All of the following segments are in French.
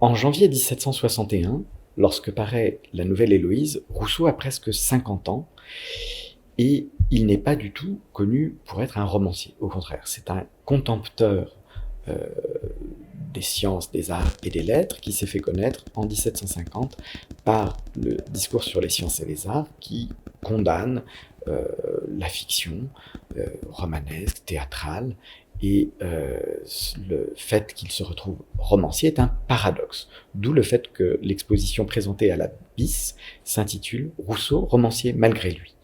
En janvier 1761, lorsque paraît la nouvelle Héloïse, Rousseau a presque 50 ans et il n'est pas du tout connu pour être un romancier. Au contraire, c'est un contempteur euh, des sciences, des arts et des lettres qui s'est fait connaître en 1750 par le discours sur les sciences et les arts qui condamne la fiction romanesque, théâtrale, et le fait qu'il se retrouve romancier est un paradoxe. D'où le fait que l'exposition présentée à la BIS s'intitule « Rousseau, romancier malgré lui ».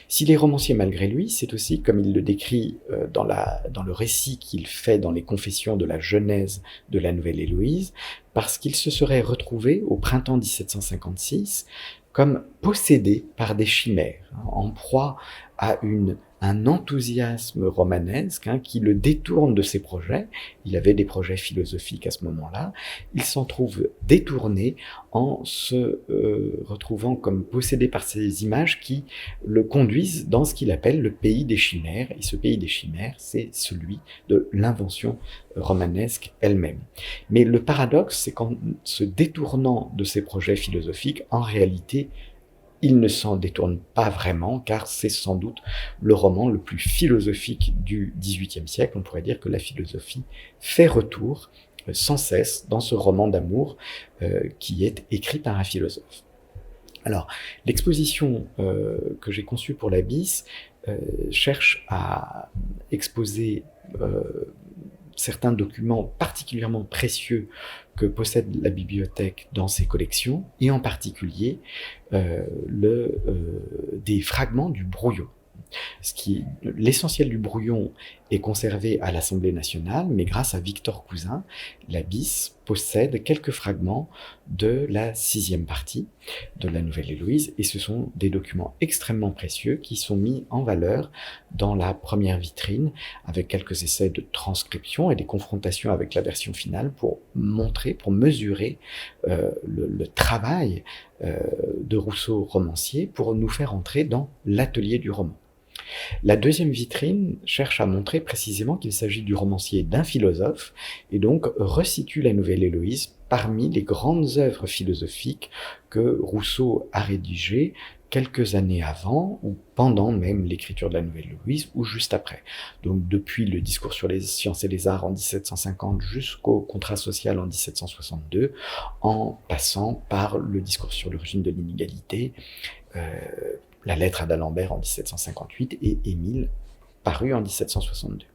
S'il est romancier malgré lui, c'est aussi, comme il le décrit dans le récit qu'il fait dans les confessions de la genèse de la Nouvelle Héloïse, parce qu'il se serait retrouvé au printemps 1756 comme possédé par des chimères, en proie à un enthousiasme romanesque qui le détourne de ses projets. Il avait des projets philosophiques à ce moment-là. Il s'en trouve détourné en se retrouvant comme possédé par ces images qui le conduisent dans ce qu'il appelle le pays des chimères. Et ce pays des chimères, c'est celui de l'invention romanesque elle-même. Mais le paradoxe, c'est qu'en se détournant de ces projets philosophiques, en réalité, il ne s'en détourne pas vraiment, car c'est sans doute le roman le plus philosophique du XVIIIe siècle. On pourrait dire que la philosophie fait retour sans cesse dans ce roman d'amour qui est écrit par un philosophe. Alors, l'exposition que j'ai conçue pour la BIS cherche à exposer certains documents particulièrement précieux que possède la bibliothèque dans ses collections, et en particulier des fragments du brouillon. L'essentiel du brouillon est conservé à l'Assemblée nationale, mais grâce à Victor Cousin, la BIS possède quelques fragments de la 6e partie de la Nouvelle Héloïse, et ce sont des documents extrêmement précieux qui sont mis en valeur dans la première vitrine, avec quelques essais de transcription et des confrontations avec la version finale pour montrer, pour mesurer le travail de Rousseau romancier pour nous faire entrer dans l'atelier du roman. La deuxième vitrine cherche à montrer précisément qu'il s'agit du romancier d'un philosophe et donc resitue la Nouvelle Héloïse parmi les grandes œuvres philosophiques que Rousseau a rédigées quelques années avant ou pendant même l'écriture de la Nouvelle Héloïse ou juste après. Donc depuis le discours sur les sciences et les arts en 1750 jusqu'au contrat social en 1762, en passant par le discours sur l'origine de l'inégalité, la lettre à d'Alembert en 1758 et Émile, paru en 1762.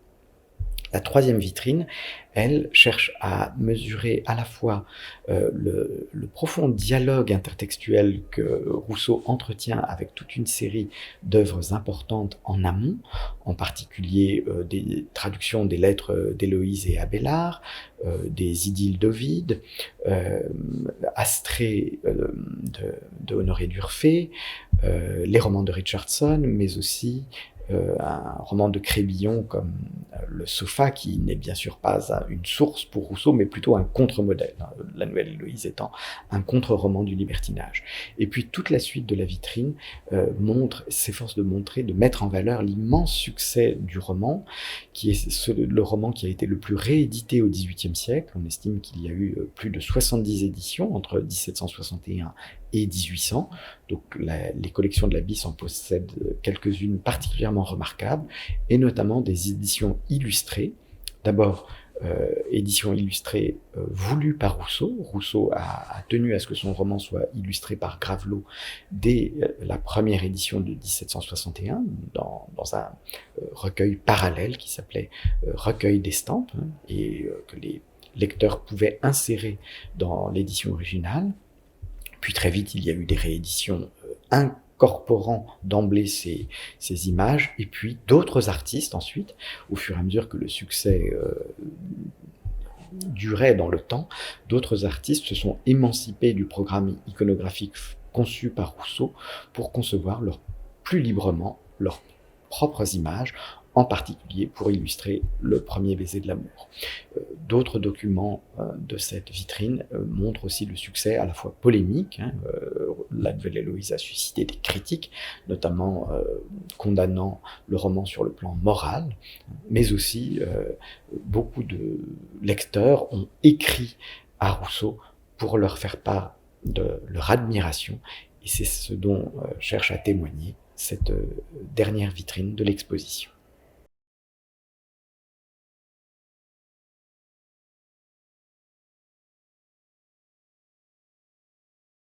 La troisième vitrine, elle, cherche à mesurer à la fois le profond dialogue intertextuel que Rousseau entretient avec toute une série d'œuvres importantes en amont, en particulier des traductions des lettres d'Héloïse et Abélard, des idylles d'Ovide, Astrée de Honoré d'Urfé, les romans de Richardson, mais aussi un roman de Crébillon comme Le Sofa, qui n'est bien sûr pas une source pour Rousseau, mais plutôt un contre-modèle, la Nouvelle Héloïse étant un contre-roman du libertinage. Et puis toute la suite de la vitrine s'efforce de montrer, de mettre en valeur l'immense succès du roman, qui est le roman qui a été le plus réédité au XVIIIe siècle. On estime qu'il y a eu plus de 70 éditions entre 1761 et 1800. Donc les collections de la BIS en possèdent quelques-unes particulièrement remarquables, et notamment des éditions illustrées. D'abord, édition illustrée voulue par Rousseau. Rousseau a tenu à ce que son roman soit illustré par Gravelot dès la première édition de 1761, dans un recueil parallèle qui s'appelait Recueil d'estampes, et que les lecteurs pouvaient insérer dans l'édition originale. Puis très vite, il y a eu des rééditions incorporant d'emblée ces images, et puis d'autres artistes ensuite, au fur et à mesure que le succès durait dans le temps, d'autres artistes se sont émancipés du programme iconographique conçu par Rousseau pour concevoir plus librement leurs propres images, en particulier pour illustrer le premier baiser de l'amour. D'autres documents de cette vitrine montrent aussi le succès à la fois polémique. La Nouvelle Héloïse a suscité des critiques, notamment condamnant le roman sur le plan moral, mais aussi beaucoup de lecteurs ont écrit à Rousseau pour leur faire part de leur admiration, et c'est ce dont cherche à témoigner cette dernière vitrine de l'exposition.